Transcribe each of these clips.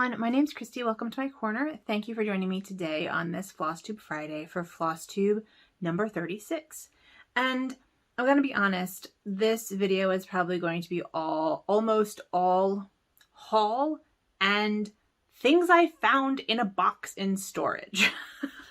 everyone, my name's Christy. Welcome to my corner. Thank you for joining me today on this Flosstube Friday for Flosstube number 36. And I'm going to be honest, this video is probably going to be almost all haul and things I found in a box in storage.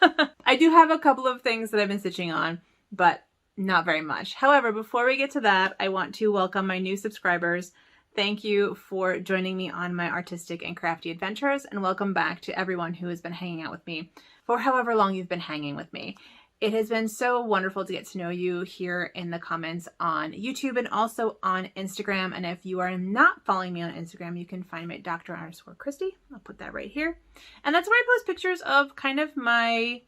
I do have a couple of things that I've been stitching on, but not very much. However, before we get to that, I want to welcome my new subscribers. Thank you for joining me on my artistic and crafty adventures, and welcome back to everyone who has been hanging out with me for however long you've been hanging with me. It has been so wonderful to get to know you here in the comments on YouTube and also on Instagram. And if you are not following me on Instagram, you can find me at Dr_Christy. I'll put that right here. And that's where I post pictures of kind of my,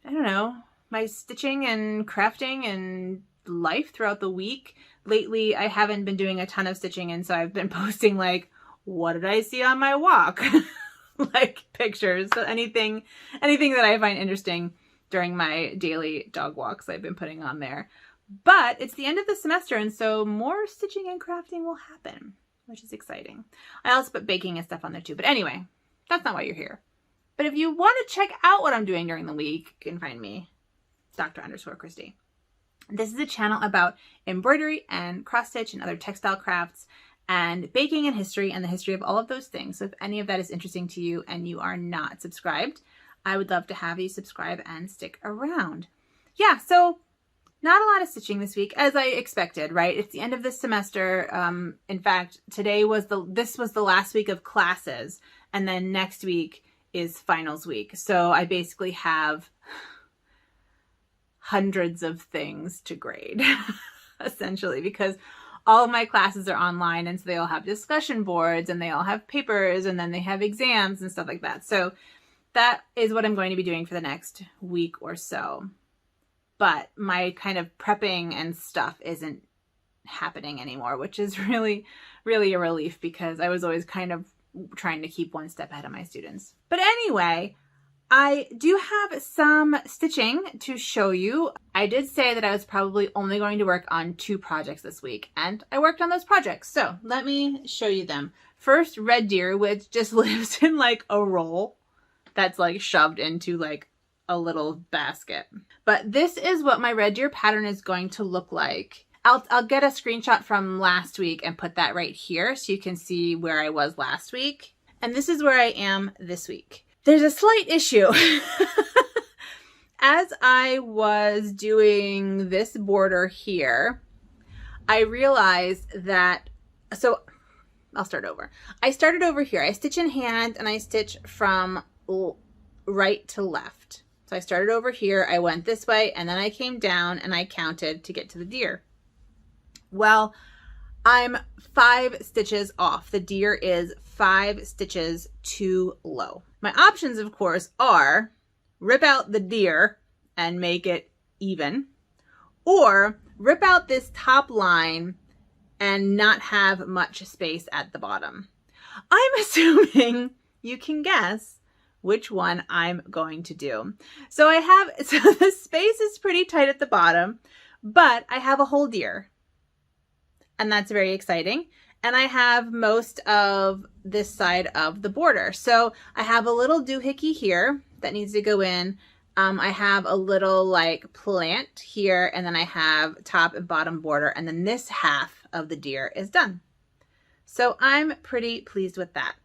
I don't know, my stitching and crafting and life throughout the week. Lately, I haven't been doing a ton of stitching, and so I've been posting like, what did I see on my walk? Like pictures. So anything that I find interesting during my daily dog walks I've been putting on there. But it's the end of the semester, and so more stitching and crafting will happen, which is exciting. I also put baking and stuff on there too. But anyway, that's not why you're here. But if you want to check out what I'm doing during the week, you can find me, Dr_Christy. This is a channel about embroidery and cross stitch and other textile crafts and baking and history and the history of all of those things. So if any of that is interesting to you and you are not subscribed, I would love to have you subscribe and stick around. Yeah, so not a lot of stitching this week, as I expected, right? It's the end of this semester. In fact, this was the last week of classes, and then next week is finals week. So I basically have hundreds of things to grade, essentially, because all of my classes are online, and so they all have discussion boards and they all have papers and then they have exams and stuff like that. So that is what I'm going to be doing for the next week or so. But my kind of prepping and stuff isn't happening anymore, which is really, really a relief because I was always kind of trying to keep one step ahead of my students. But anyway, I do have some stitching to show you. I did say that I was probably only going to work on 2 projects this week, and I worked on those projects. So let me show you them. First, Red Deer, which just lives in like a roll that's like shoved into like a little basket. But this is what my Red Deer pattern is going to look like. I'll get a screenshot from last week and put that right here so you can see where I was last week. And this is where I am this week. There's a slight issue. As I was doing this border here, I realized that, so I'll start over. I started over here. I stitch in hand and I stitch from right to left. So I started over here, I went this way, and then I came down and I counted to get to the deer. Well, I'm 5 stitches off. The deer is 5 stitches too low. My options, of course, are rip out the deer and make it even, or rip out this top line and not have much space at the bottom. I'm assuming you can guess which one I'm going to do. So the space is pretty tight at the bottom, but I have a whole deer, and that's very exciting. And I have most of this side of the border. So I have a little doohickey here that needs to go in. I have a little like plant here, and then I have top and bottom border, and then this half of the deer is done. So I'm pretty pleased with that.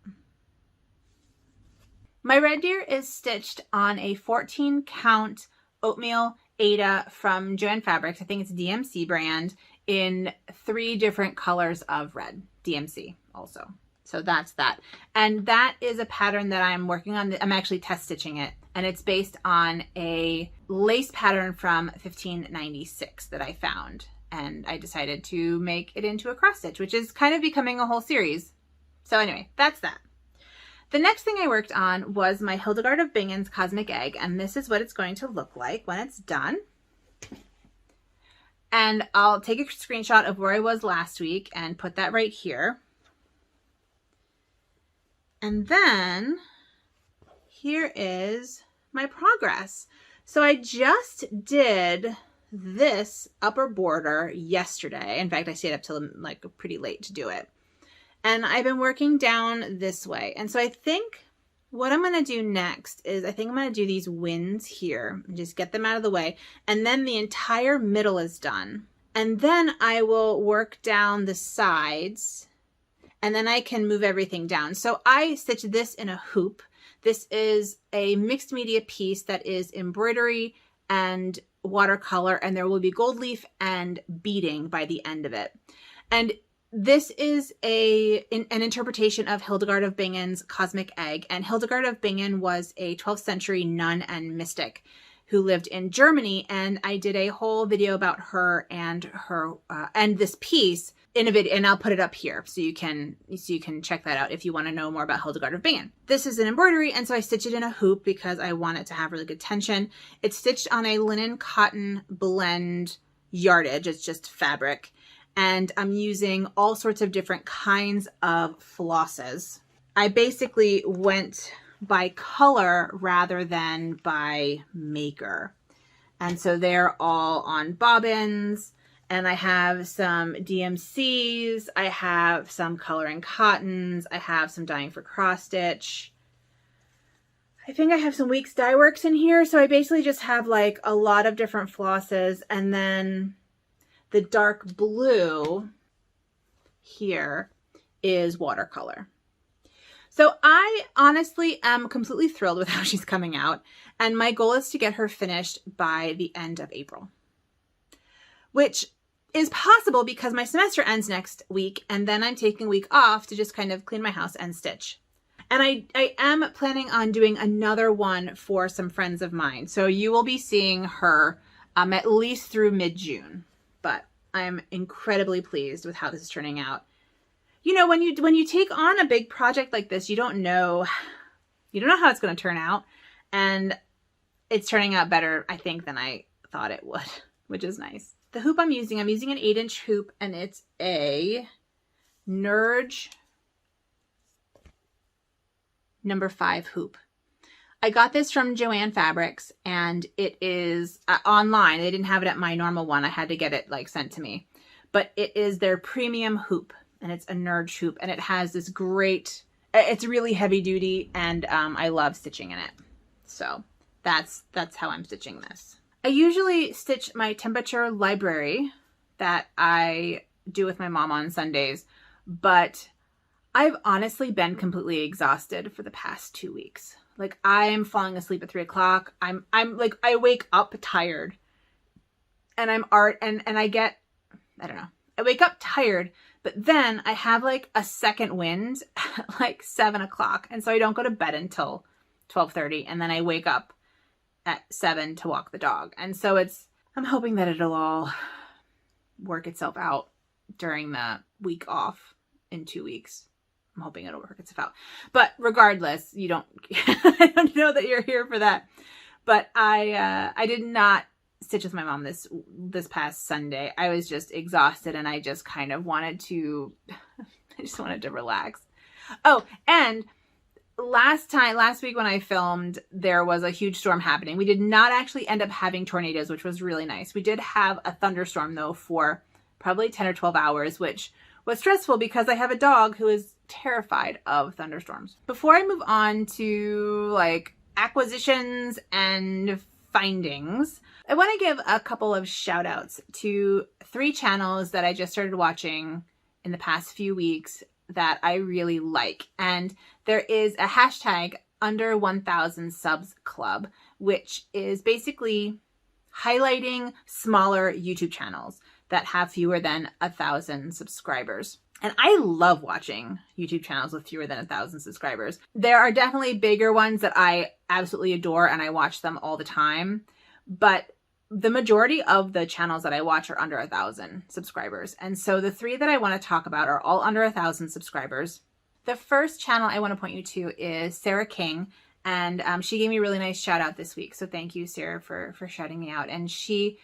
My Red Deer is stitched on a 14 count oatmeal Aida from Joann Fabrics. I think it's DMC brand, in 3 different colors of red. DMC also. So that's that. And that is a pattern that I'm working on. I'm actually test stitching it. And it's based on a lace pattern from 1596 that I found. And I decided to make it into a cross stitch, which is kind of becoming a whole series. So anyway, that's that. The next thing I worked on was my Hildegard of Bingen's Cosmic Egg. And this is what it's going to look like when it's done. And I'll take a screenshot of where I was last week and put that right here. And then here is my progress. So I just did this upper border yesterday. In fact, I stayed up till like pretty late to do it. And I've been working down this way. And so I think what I'm going to do next is I think I'm going to do these winds here and just get them out of the way. And then the entire middle is done. And then I will work down the sides and then I can move everything down. So I stitched this in a hoop. This is a mixed media piece that is embroidery and watercolor, and there will be gold leaf and beading by the end of it. And this is an interpretation of Hildegard of Bingen's Cosmic Egg. And Hildegard of Bingen was a 12th century nun and mystic who lived in Germany. And I did a whole video about her and this piece in a video, and I'll put it up here so you can check that out if you want to know more about Hildegard of Bingen. This is an embroidery, and so I stitched it in a hoop because I want it to have really good tension. It's stitched on a linen cotton blend yardage. It's just fabric. And I'm using all sorts of different kinds of flosses. I basically went by color rather than by maker. And so they're all on bobbins, and I have some DMCs, I have some coloring cottons, I have some Dyeing4Cross Stitch. I think I have some Weeks Dye Works in here. So I basically just have like a lot of different flosses, and then the dark blue here is watercolor. So I honestly am completely thrilled with how she's coming out. And my goal is to get her finished by the end of April, which is possible because my semester ends next week. And then I'm taking a week off to just kind of clean my house and stitch. And I am planning on doing another one for some friends of mine. So you will be seeing her at least through mid-June. But I'm incredibly pleased with how this is turning out. You know, when you take on a big project like this, you don't know how it's going to turn out. And it's turning out better, I think, than I thought it would, which is nice. The hoop I'm using an 8-inch hoop, and it's a Nurge number 5 hoop. I got this from Joann Fabrics, and it is online. They didn't have it at my normal one. I had to get it like sent to me, but it is their premium hoop, and it's a Nurge hoop, and it has this great, it's really heavy duty, and I love stitching in it. So that's how I'm stitching this. I usually stitch my temperature library that I do with my mom on Sundays, but I've honestly been completely exhausted for the past 2 weeks. Like, I'm falling asleep at 3 o'clock. I'm like, I wake up tired, and I get, I don't know, I wake up tired, but then I have like a second wind at like 7 o'clock. And so I don't go to bed until 12:30, and then I wake up at 7 to walk the dog. And so I'm hoping that it'll all work itself out during the week off in 2 weeks. I'm hoping it'll work itself out. But regardless, I don't know that you're here for that. But I did not stitch with my mom this past Sunday. I was just exhausted, and I just kind of wanted to, I just wanted to relax. Oh, and last week when I filmed, there was a huge storm happening. We did not actually end up having tornadoes, which was really nice. We did have a thunderstorm though for probably 10 or 12 hours, which was stressful because I have a dog who is terrified of thunderstorms. Before I move on to like acquisitions and findings, I want to give a couple of shout outs to 3 channels that I just started watching in the past few weeks that I really like. And there is a hashtag under 1,000 subs club, which is basically highlighting smaller YouTube channels that have fewer than 1,000 subscribers. And I love watching YouTube channels with fewer than 1,000 subscribers. There are definitely bigger ones that I absolutely adore, and I watch them all the time. But the majority of the channels that I watch are under 1,000 subscribers. And so the 3 that I want to talk about are all under 1,000 subscribers. The first channel I want to point you to is Sarah King. And she gave me a really nice shout out this week. So thank you, Sarah, for shouting me out. And she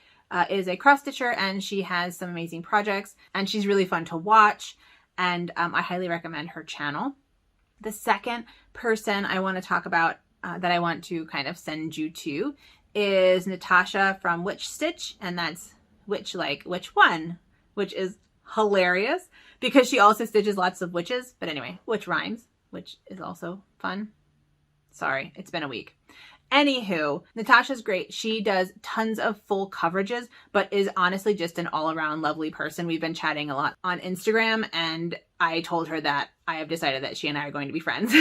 is a cross stitcher, and she has some amazing projects, and she's really fun to watch. And I highly recommend her channel. The second person I want to talk about that I want to kind of send you to is Natasha from Witch Stitch, and that's which one, which is hilarious because she also stitches lots of witches. But anyway, which rhymes, which is also fun. Sorry, it's been a week. Anywho, Natasha's great. She does tons of full coverages, but is honestly just an all-around lovely person. We've been chatting a lot on Instagram, and I told her that I have decided that she and I are going to be friends.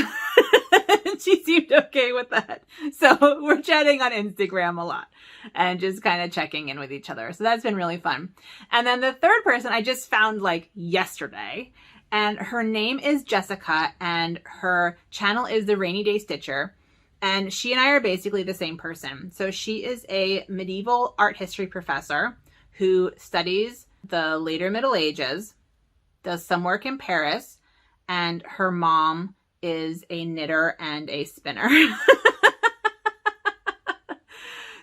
She seemed okay with that. So we're chatting on Instagram a lot and just kind of checking in with each other. So that's been really fun. And then the third person I just found like yesterday, and her name is Jessica, and her channel is The Rainy Day Stitcher. And she and I are basically the same person. So she is a medieval art history professor who studies the later Middle Ages, does some work in Paris, and her mom is a knitter and a spinner.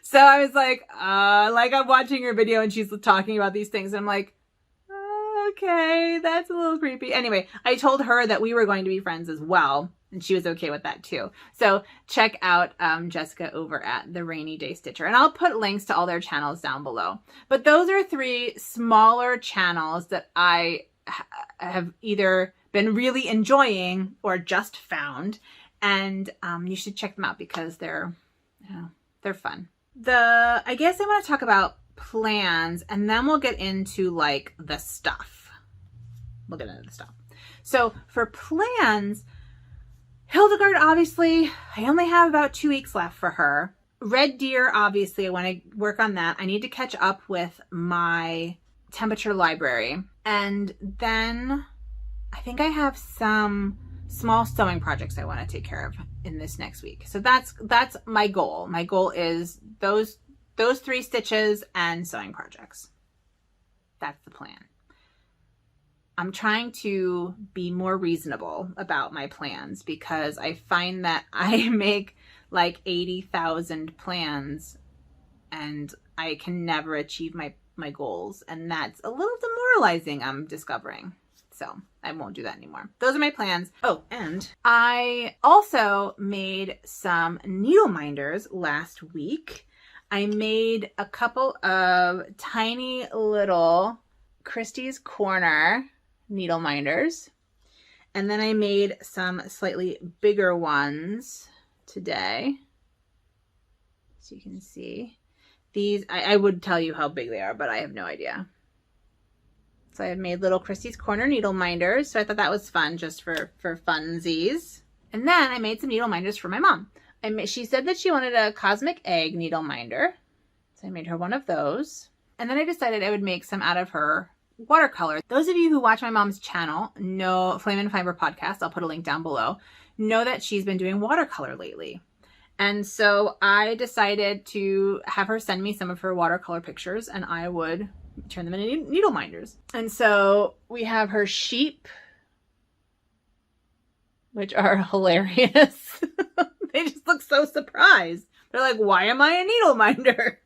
So I was like I'm watching her video and she's talking about these things. And I'm like, okay, that's a little creepy. Anyway, I told her that we were going to be friends as well, and she was okay with that too. So check out Jessica over at The Rainy Day Stitcher, and I'll put links to all their channels down below. But those are 3 smaller channels that I have either been really enjoying or just found, and you should check them out because they're fun. I guess I want to talk about plans, and then we'll get into like the stuff. We'll get into the stuff. So for plans, Hildegard, obviously, I only have about 2 weeks left for her. Red Deer, obviously, I want to work on that. I need to catch up with my temperature library. And then I think I have some small sewing projects I want to take care of in this next week. So that's my goal. My goal is those 3 stitches and sewing projects. That's the plan. I'm trying to be more reasonable about my plans because I find that I make like 80,000 plans and I can never achieve my goals. And that's a little demoralizing, I'm discovering. So I won't do that anymore. Those are my plans. Oh, and I also made some needle minders last week. I made a couple of tiny little Christie's Corner needle minders. And then I made some slightly bigger ones today. So you can see these. I would tell you how big they are, but I have no idea. So I have made little Christie's Corner needle minders. So I thought that was fun just for funsies. And then I made some needle minders for my mom. She said that she wanted a cosmic egg needle minder. So I made her one of those. And then I decided I would make some out of her watercolor. Those of you who watch my mom's channel know, Flame and Fiber podcast, I'll put a link down below, know that she's been doing watercolor lately. And so I decided to have her send me some of her watercolor pictures and I would turn them into needle minders. And so we have her sheep, which are hilarious. They just look so surprised. They're like, why am I a needle minder?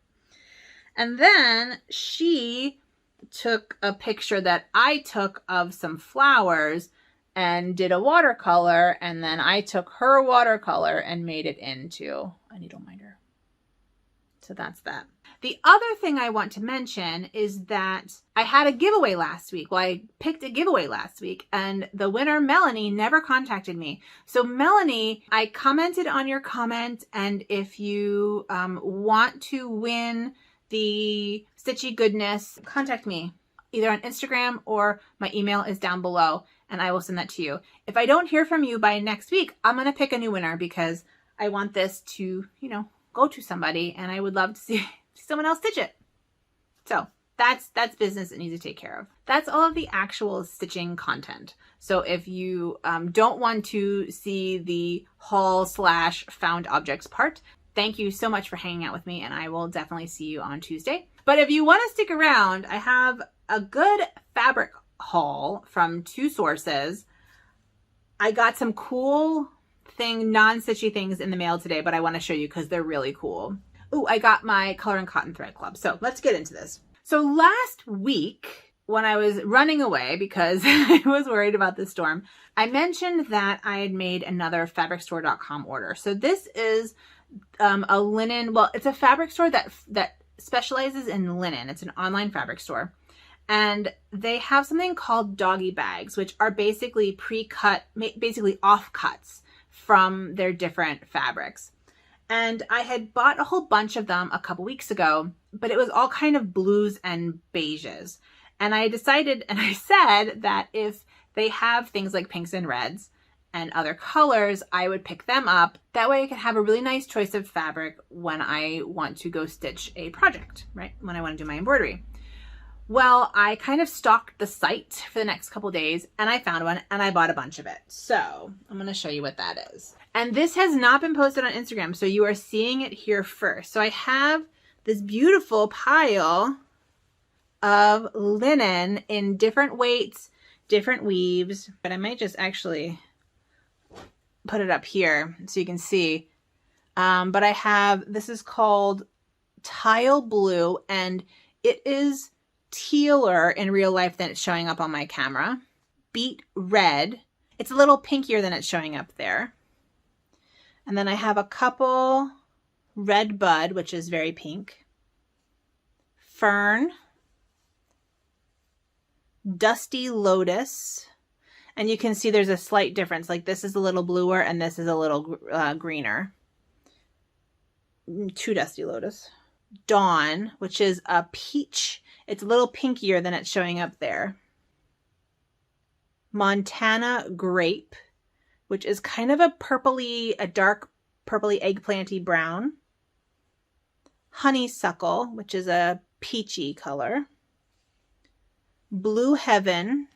And then she took a picture that I took of some flowers and did a watercolor, and then I took her watercolor and made it into a needle minder. So that's that. The other thing I want to mention is that I had a giveaway last week. Well, I picked a giveaway last week and the winner, Melanie, never contacted me. So Melanie, I commented on your comment, and if you want to win the Stitchy goodness, contact me either on Instagram or my email is down below and I will send that to you. If I don't hear from you by next week, I'm going to pick a new winner because I want this to, go to somebody and I would love to see someone else stitch it. So that's business that needs to take care of. That's all of the actual stitching content. So if you don't want to see the haul/found objects part, thank you so much for hanging out with me, and I will definitely see you on Tuesday. But if you want to stick around, I have a good fabric haul from 2 sources. I got some cool non-stitchy things in the mail today, but I want to show you because they're really cool. Ooh, I got my Color and Cotton Thread Club. So let's get into this. So last week, when I was running away because I was worried about the storm, I mentioned that I had made another fabricstore.com order. So this is a linen, well, it's a fabric store that specializes in linen. It's an online fabric store. And they have something called doggy bags, which are basically pre-cut, basically offcuts from their different fabrics. And I had bought a whole bunch of them a couple weeks ago, but it was all kind of blues and beiges. And I decided, and I said that if they have things like pinks and reds and other colors, I would pick them up. That way I could have a really nice choice of fabric when I want to go stitch a project, right? When I want to do my embroidery. Well, I kind of stalked the site for the next couple days and I found one and I bought a bunch of it. So I'm going to show you what that is. And this has not been posted on Instagram, so you are seeing it here first. So I have this beautiful pile of linen in different weights, different weaves, but I might just actually put it up here so you can see. But I have, this is called Tile Blue, and it is tealer in real life than it's showing up on my camera. Beet Red. It's a little pinkier than it's showing up there. And then I have a couple Red Bud, which is very pink. Fern. Dusty Lotus. And you can see there's a slight difference. Like this is a little bluer and this is a little greener. Two Dusty Lotus. Dawn, which is a peach. It's a little pinkier than it's showing up there. Montana Grape, which is kind of a purpley, a dark purpley eggplanty brown. Honeysuckle, which is a peachy color. Blue Heaven.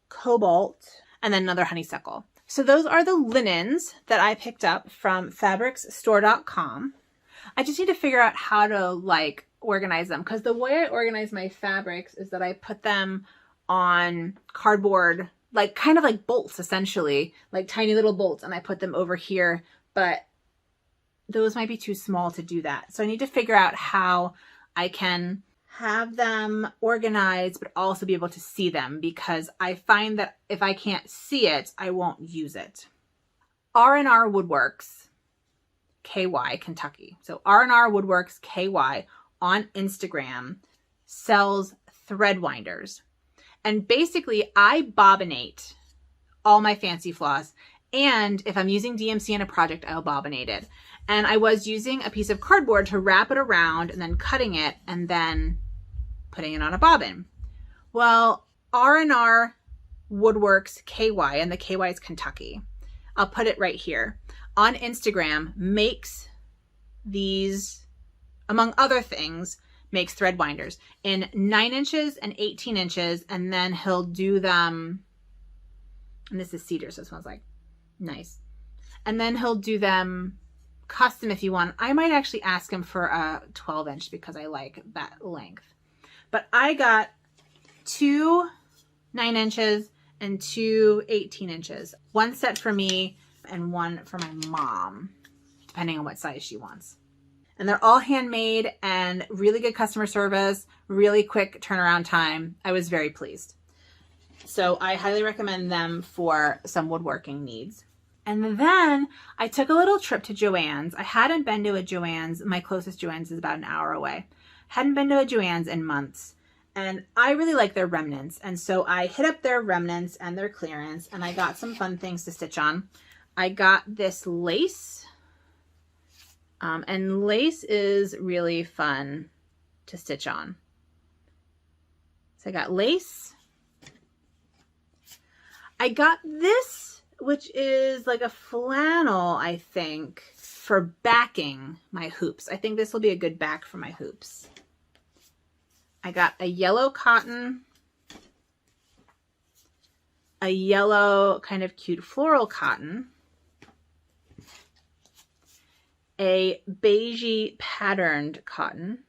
Cobalt, and then another honeysuckle. So those are the linens that I picked up from fabricsstore.com. I just need to figure out how to like organize them, because the way I organize my fabrics is that I put them on cardboard, like kind of like bolts, essentially, like tiny little bolts, and I put them over here, but those might be too small to do that. So I need to figure out how I can have them organized, but also be able to see them, because I find that if I can't see it, I won't use it. R&R Woodworks, KY, Kentucky. So R&R Woodworks, KY on Instagram sells thread winders. And basically I bobbinate all my fancy floss. And if I'm using DMC in a project, I'll bobbinate it. And I was using a piece of cardboard to wrap it around and then cutting it and then putting it on a bobbin. Well, R&R Woodworks KY, and the KY is Kentucky. I'll put it right here. On Instagram, makes these, among other things, makes thread winders in 9 inches and 18 inches, and then he'll do them, and this is cedar, so it smells like nice. And then he'll do them custom if you want. I might actually ask him for a 12 inch because I like that length. But I got 2 9 inches and 2 18 inches. One set for me and one for my mom, depending on what size she wants. And they're all handmade and really good customer service, really quick turnaround time. I was very pleased. So I highly recommend them for some woodworking needs. And then I took a little trip to Joann's. I hadn't been to a Joann's. My closest Joann's is about an hour away. Hadn't been to a Joann's in months. And I really like their remnants. And so I hit up their remnants and their clearance, and I got some fun things to stitch on. I got this lace. And lace is really fun to stitch on. So I got lace. I got this, which is like a flannel, I think, for backing my hoops. I think this will be a good back for my hoops. I got a yellow cotton, a yellow kind of cute floral cotton, a beigey patterned cotton.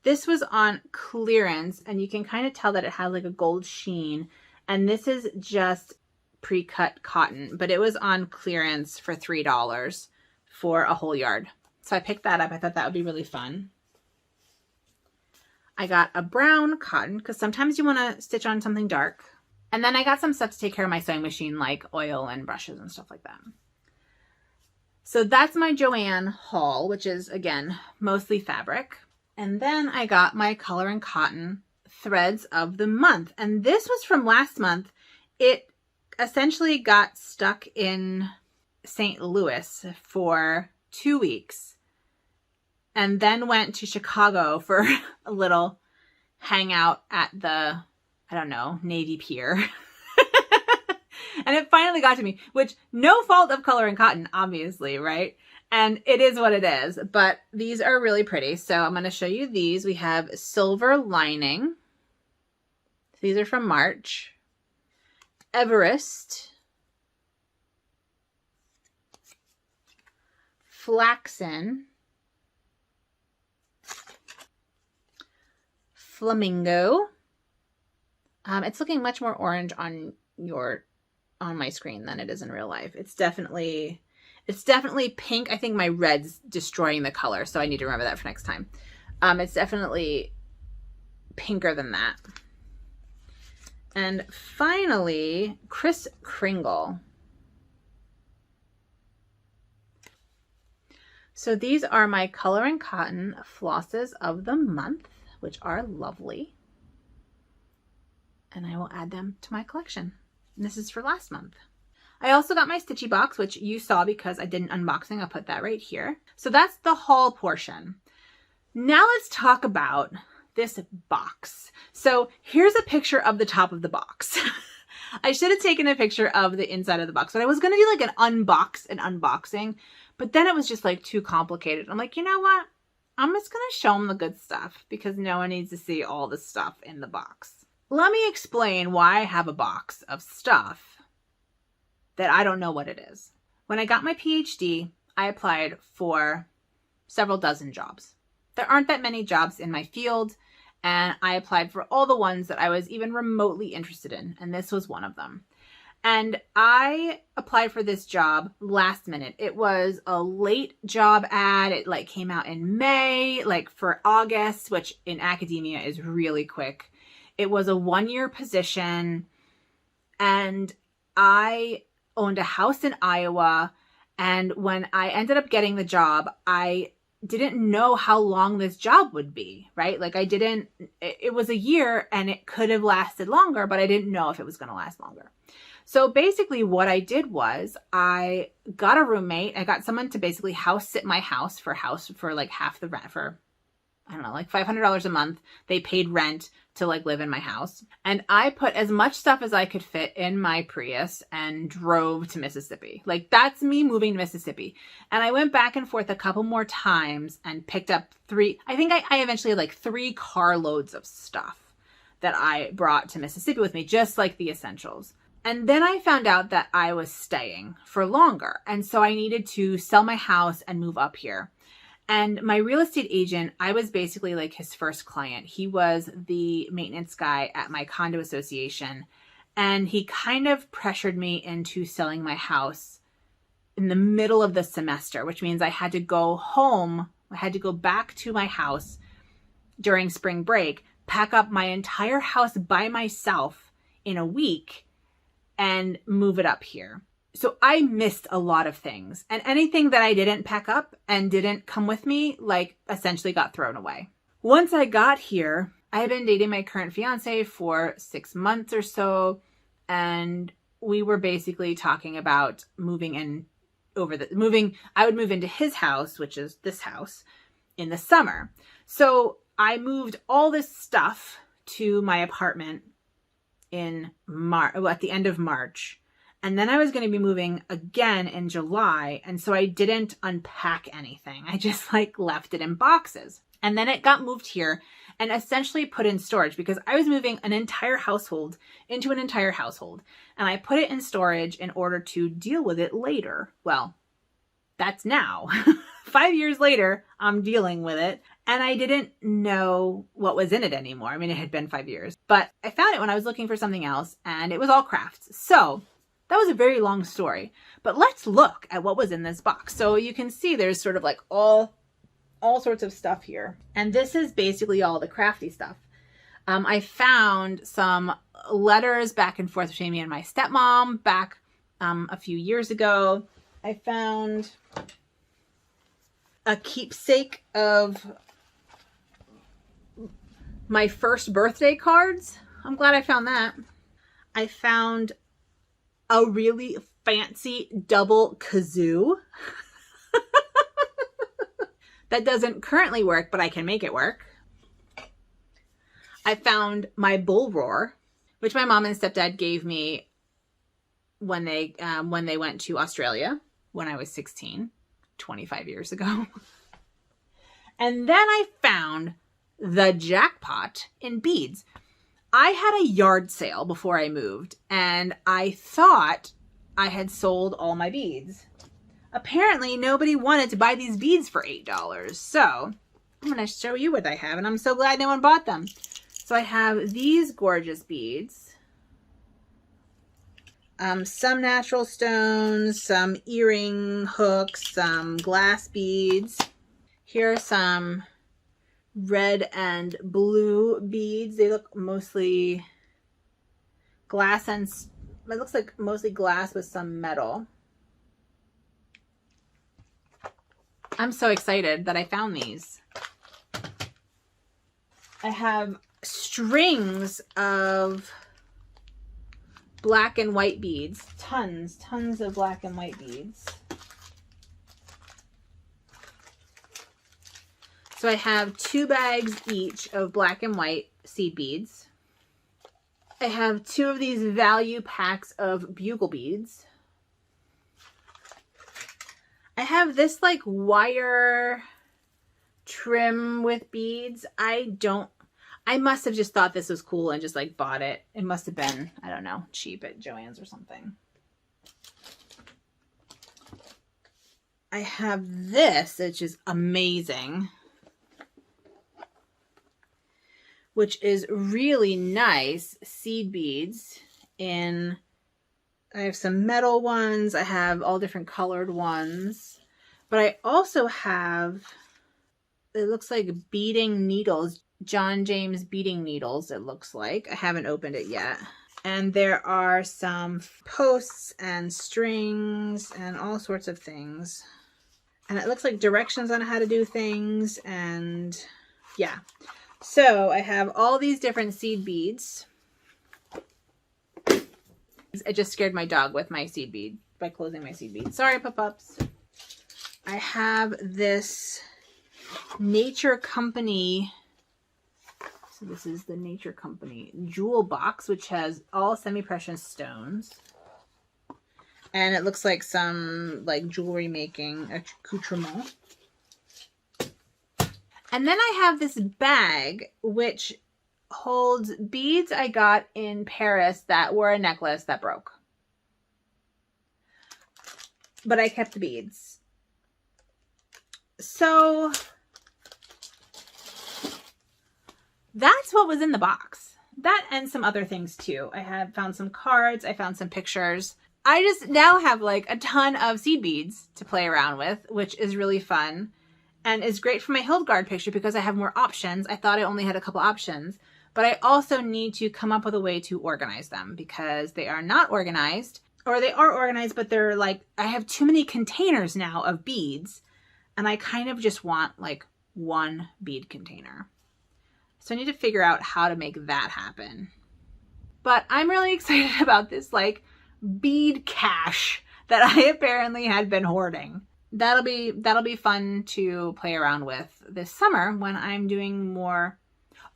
This was on clearance, and you can kind of tell that it has like a gold sheen. And this is just pre-cut cotton, but it was on clearance for $3 for a whole yard. So I picked that up. I thought that would be really fun. I got a brown cotton because sometimes you want to stitch on something dark. And then I got some stuff to take care of my sewing machine, like oil and brushes and stuff like that. So that's my Joann Haul, which is, again, mostly fabric. And then I got my Color and Cotton Threads of the Month. And this was from last month. It essentially got stuck in St. Louis for 2 weeks and then went to Chicago for a little hangout at the, I don't know, Navy Pier. And it finally got to me, which no fault of Color and Cotton, obviously, right? And it is what it is, but these are really pretty. So I'm going to show you these. We have silver lining. These are from March. Everest. Flaxen. Flamingo. It's looking much more orange on my screen than it is in real life. It's definitely pink. I think my red's destroying the color, so I need to remember that for next time. It's definitely pinker than that. And finally, Kris Kringle. So these are my Color and Cotton Flosses of the Month, which are lovely. And I will add them to my collection. And this is for last month. I also got my Stitchy box, which you saw because I did an unboxing. I'll put that right here. So that's the haul portion. Now let's talk about this box. So here's a picture of the top of the box. I should have taken a picture of the inside of the box, but I was going to do like an unboxing, but then it was just like too complicated. I'm like, you know what? I'm just going to show them the good stuff because no one needs to see all the stuff in the box. Let me explain why I have a box of stuff that I don't know what it is. When I got my PhD, I applied for several dozen jobs. There aren't that many jobs in my field, and I applied for all the ones that I was even remotely interested in, and this was one of them. And I applied for this job last minute. It was a late job ad. It like came out in May, like for August, which in academia is really quick. It was a 1-year position, and I owned a house in Iowa. And when I ended up getting the job, I didn't know how long this job would be, right? Like it was a year and it could have lasted longer, but I didn't know if it was going to last longer. So basically what I did was I got a roommate. I got someone to basically house sit my house for like half the rent, for, I don't know, like $500 a month. They paid rent to like live in my house. And I put as much stuff as I could fit in my Prius and drove to Mississippi. Like that's me moving to Mississippi. And I went back and forth a couple more times and picked up I think I eventually had like 3 carloads of stuff that I brought to Mississippi with me, just like the essentials. And then I found out that I was staying for longer. And so I needed to sell my house and move up here. And my real estate agent, I was basically like his first client. He was the maintenance guy at my condo association. And he kind of pressured me into selling my house in the middle of the semester, which means I had to go home. I had to go back to my house during spring break, pack up my entire house by myself in a week and move it up here. So I missed a lot of things, and anything that I didn't pack up and didn't come with me, like essentially got thrown away. Once I got here, I had been dating my current fiance for 6 months or so. And we were basically talking about moving I would move into his house, which is this house, in the summer. So I moved all this stuff to my apartment in at the end of March. And then I was going to be moving again in July. And so I didn't unpack anything. I just like left it in boxes. And then it got moved here and essentially put in storage because I was moving an entire household into an entire household. And I put it in storage in order to deal with it later. Well, that's now. 5 years later, I'm dealing with it. And I didn't know what was in it anymore. I mean, it had been 5 years. But I found it when I was looking for something else, and it was all crafts. So that was a very long story. But let's look at what was in this box. So you can see there's sort of like all sorts of stuff here. And this is basically all the crafty stuff. I found some letters back and forth between me and my stepmom back a few years ago. I found a keepsake of my first birthday cards. I'm glad I found that. I found a really fancy double kazoo. That doesn't currently work, but I can make it work. I found my bull roar, which my mom and stepdad gave me when they went to Australia when I was 16, 25 years ago. And then I found the jackpot in beads. I had a yard sale before I moved, and I thought I had sold all my beads. Apparently, nobody wanted to buy these beads for $8. So I'm going to show you what I have, and I'm so glad no one bought them. So I have these gorgeous beads. Some natural stones, some earring hooks, some glass beads. Here are some red and blue beads. They look mostly glass, and it looks like mostly glass with some metal. I'm so excited that I found these. I have strings of black and white beads. Tons of black and white beads. So I have 2 bags each of black and white seed beads. I have 2 of these value packs of bugle beads. I have this like wire trim with beads. I must have just thought this was cool and just like bought it. It must have been, I don't know, cheap at Joann's or something. I have this, which is amazing, which is really nice seed beads in, I have some metal ones. I have all different colored ones, but I also have, it looks like beading needles, John James beading needles, it looks like. I haven't opened it yet. And there are some posts and strings and all sorts of things. And it looks like directions on how to do things, and yeah. So I have all these different seed beads. I just scared my dog with my seed bead by closing my seed bead. Sorry, pup-ups. I have this Nature Company. So this is the Nature Company jewel box, which has all semi-precious stones. And it looks like some like jewelry making accoutrement. And then I have this bag, which holds beads I got in Paris that were a necklace that broke. But I kept the beads. So that's what was in the box. That and some other things too. I had found some cards. I found some pictures. I just now have like a ton of seed beads to play around with, which is really fun. And is great for my Hildegard picture because I have more options. I thought I only had a couple options. But I also need to come up with a way to organize them because they are not organized, or they are organized, but they're like, I have too many containers now of beads, and I kind of just want like one bead container. So I need to figure out how to make that happen. But I'm really excited about this like bead cache that I apparently had been hoarding. That'll be fun to play around with this summer when I'm doing more.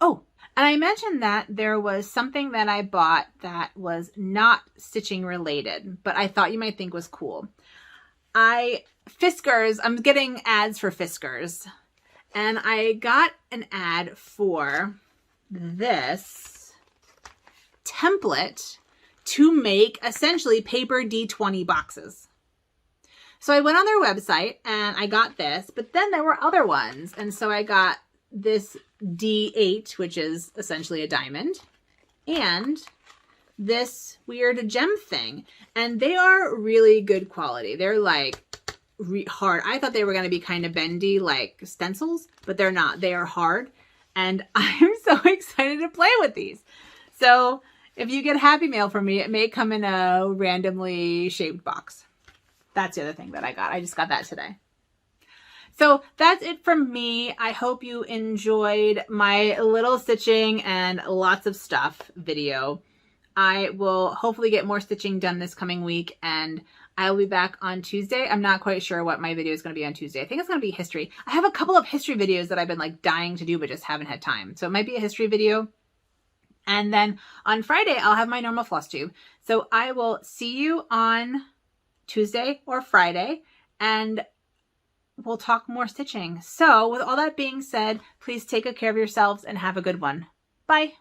Oh, and I mentioned that there was something that I bought that was not stitching related, but I thought you might think was cool. Fiskars, I'm getting ads for Fiskars, and I got an ad for this template to make essentially paper D20 boxes. So I went on their website and I got this, but then there were other ones. And so I got this D8, which is essentially a diamond, and this weird gem thing. And they are really good quality. They're like hard. I thought they were going to be kind of bendy like stencils, but they're not. They are hard. And I'm so excited to play with these. So if you get Happy Mail from me, it may come in a randomly shaped box. That's the other thing that I got. I just got that today. So that's it from me. I hope you enjoyed my little stitching and lots of stuff video. I will hopefully get more stitching done this coming week, and I'll be back on Tuesday. I'm not quite sure what my video is going to be on Tuesday. I think it's going to be history. I have a couple of history videos that I've been like dying to do, but just haven't had time. So it might be a history video. And then on Friday, I'll have my normal floss tube. So I will see you on Tuesday or Friday, and we'll talk more stitching. So with all that being said, please take good care of yourselves and have a good one. Bye.